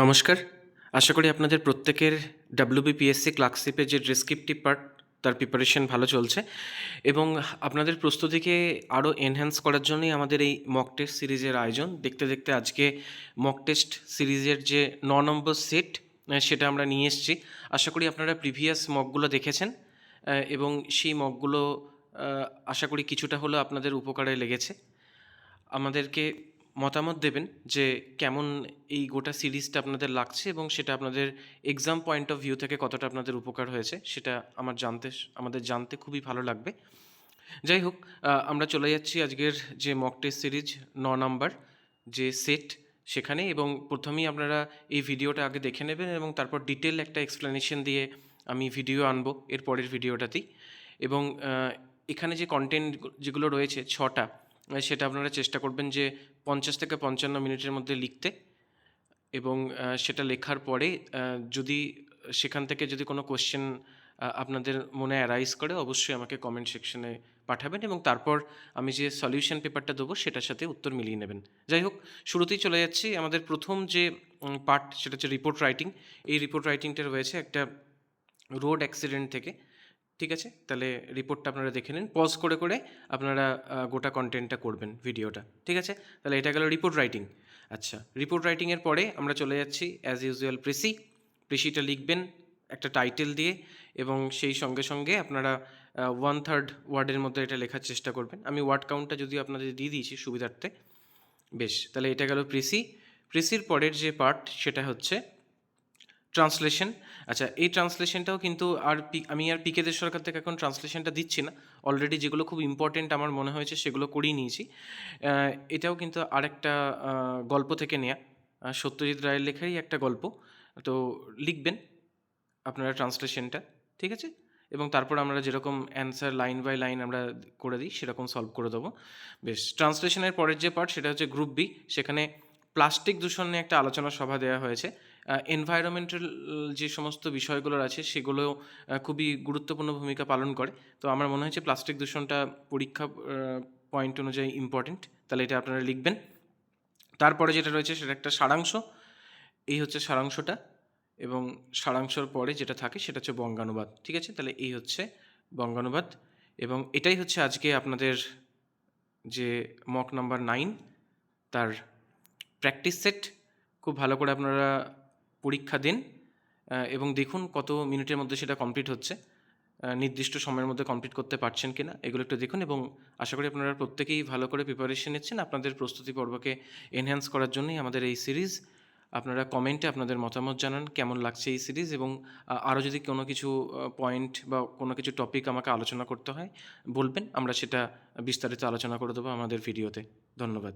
নমস্কার। আশা করি আপনাদের প্রত্যেকের WBPSC ক্লার্কশিপের যে ডেসক্রিপটিভ পার্ট তার প্রিপারেশন ভালো চলছে এবং আপনাদের প্রস্তুতিকে আরও এনহ্যান্স করার জন্যই আমাদের এই মক টেস্ট সিরিজের আয়োজন। দেখতে দেখতে আজকে মক টেস্ট সিরিজের যে 9 নম্বর সেট সেটা আমরা নিয়ে এসেছি। আশা করি আপনারা প্রিভিয়াস মকগুলো দেখেছেন এবং সেই মকগুলো আশা করি কিছুটা হলেও আপনাদের উপকারে লেগেছে। আমাদেরকে মতামত দেবেন যে কেমন এই গোটা সিরিজটা আপনাদের লাগছে এবং সেটা আপনাদের এক্সাম পয়েন্ট অফ ভিউ থেকে কতটা আপনাদের উপকার হয়েছে সেটা আমাদের জানতে খুবই ভালো লাগবে। যাই হোক, আমরা চলে যাচ্ছি আজকের যে মক টেস্ট সিরিজ 9 নাম্বার যে সেট সেখানে, এবং প্রথমেই আপনারা এই ভিডিওটা আগে দেখে নেবেন এবং তারপর ডিটেল একটা এক্সপ্লেনেশন দিয়ে আমি ভিডিও আনবো এর পরের ভিডিওটাতেই। এবং এখানে যে কন্টেন্ট যেগুলো রয়েছে 6টা, সেটা আপনারা চেষ্টা করবেন যে 50 থেকে 55 মিনিটের মধ্যে লিখতে, এবং সেটা লেখার পরে যদি সেখান থেকে যদি কোনো কোশ্চেন আপনাদের মনে অ্যারাইজ করে অবশ্যই আমাকে কমেন্ট সেকশনে পাঠাবেন এবং তারপর আমি যে সলিউশন পেপারটা দেবো সেটার সাথে উত্তর মিলিয়ে নেবেন। যাই হোক, শুরুতেই চলে যাচ্ছি। আমাদের প্রথম যে পার্ট সেটা হচ্ছে রিপোর্ট রাইটিং। এই রিপোর্ট রাইটিংটা রয়েছে একটা রোড অ্যাক্সিডেন্ট থেকে। ঠিক আছে, তাহলে রিপোর্টটা আপনারা দেখে নিন, পজ করে করে আপনারা গোটা কন্টেন্টটা করবেন ভিডিওটা। ঠিক আছে, তাহলে এটা গেল রিপোর্ট রাইটিং। আচ্ছা, রিপোর্ট রাইটিংয়ের পরে আমরা চলে যাচ্ছি অ্যাজ ইউজুয়াল প্রেসিটা লিখবেন একটা টাইটেল দিয়ে, এবং সেই সঙ্গে সঙ্গে আপনারা 1/3 ওয়ার্ডের মধ্যে এটা লেখার চেষ্টা করবেন। আমি ওয়ার্ড কাউন্টটা যদিও আপনাদের দিয়ে দিয়েছি সুবিধার্থে। বেশ, তাহলে এটা গেল প্রেসির পরের যে পার্ট সেটা হচ্ছে ট্রান্সলেশন। আচ্ছা, এই ট্রান্সলেশনটাও কিন্তু আমি আর পিকেদের সরকার থেকে এখন ট্রান্সলেশনটা দিচ্ছি না। অলরেডি যেগুলো খুব ইম্পর্টেন্ট আমার মনে হয়েছে সেগুলো করেই নিয়েছি। এটাও কিন্তু আরেকটা গল্প থেকে নেয়া, সত্যজিৎ রায়ের লেখাই একটা গল্প। তো লিখবেন আপনারা ট্রান্সলেশনটা, ঠিক আছে, এবং তারপর আমরা যেরকম অ্যান্সার লাইন বাই লাইন আমরা করে দিই সেরকম সলভ করে দেবো। বেশ, ট্রান্সলেশনের পরের যে পার্ট সেটা হচ্ছে গ্রুপ বি। সেখানে প্লাস্টিক দূষণ নিয়ে একটা আলোচনা সভা দেওয়া হয়েছে। এনভায়রনমেন্টাল যে সমস্ত বিষয়গুলো আছে সেগুলো খুবই গুরুত্বপূর্ণ ভূমিকা পালন করে। তো আমার মনে হয়েছে প্লাস্টিক দূষণটা পরীক্ষা পয়েন্ট অনুযায়ী ইম্পর্টেন্ট, তাহলে এটা আপনারা লিখবেন। তারপরে যেটা রয়েছে সেটা একটা সারাংশ। এই হচ্ছে সারাংশটা, এবং সারাংশর পরে যেটা থাকে সেটা হচ্ছে বঙ্গানুবাদ। ঠিক আছে, তাহলে এই হচ্ছে বঙ্গানুবাদ, এবং এটাই হচ্ছে আজকে আপনাদের যে মক নাম্বার 9 তার প্র্যাকটিস সেট। খুব ভালো করে আপনারা পরীক্ষা দিন এবং দেখুন কত মিনিটের মধ্যে সেটা কমপ্লিট হচ্ছে, নির্দিষ্ট সময়ের মধ্যে কমপ্লিট করতে পারছেন কিনা এগুলো একটু দেখুন। এবং আশা করি আপনারা প্রত্যেকেই ভালো করে প্রিপারেশন নিচ্ছেন আপনাদের প্রস্তুতি পর্বকে এনহ্যান্স করার জন্যই আমাদের এই সিরিজ। আপনারা কমেন্টে আপনাদের মতামত জানান কেমন লাগছে এই সিরিজ, এবং আরও যদি কোনো কিছু পয়েন্ট বা কোনো কিছু টপিক আমাকে আলোচনা করতে হয় বলবেন, আমরা সেটা বিস্তারিত আলোচনা করে দেবো আমাদের ভিডিওতে। ধন্যবাদ।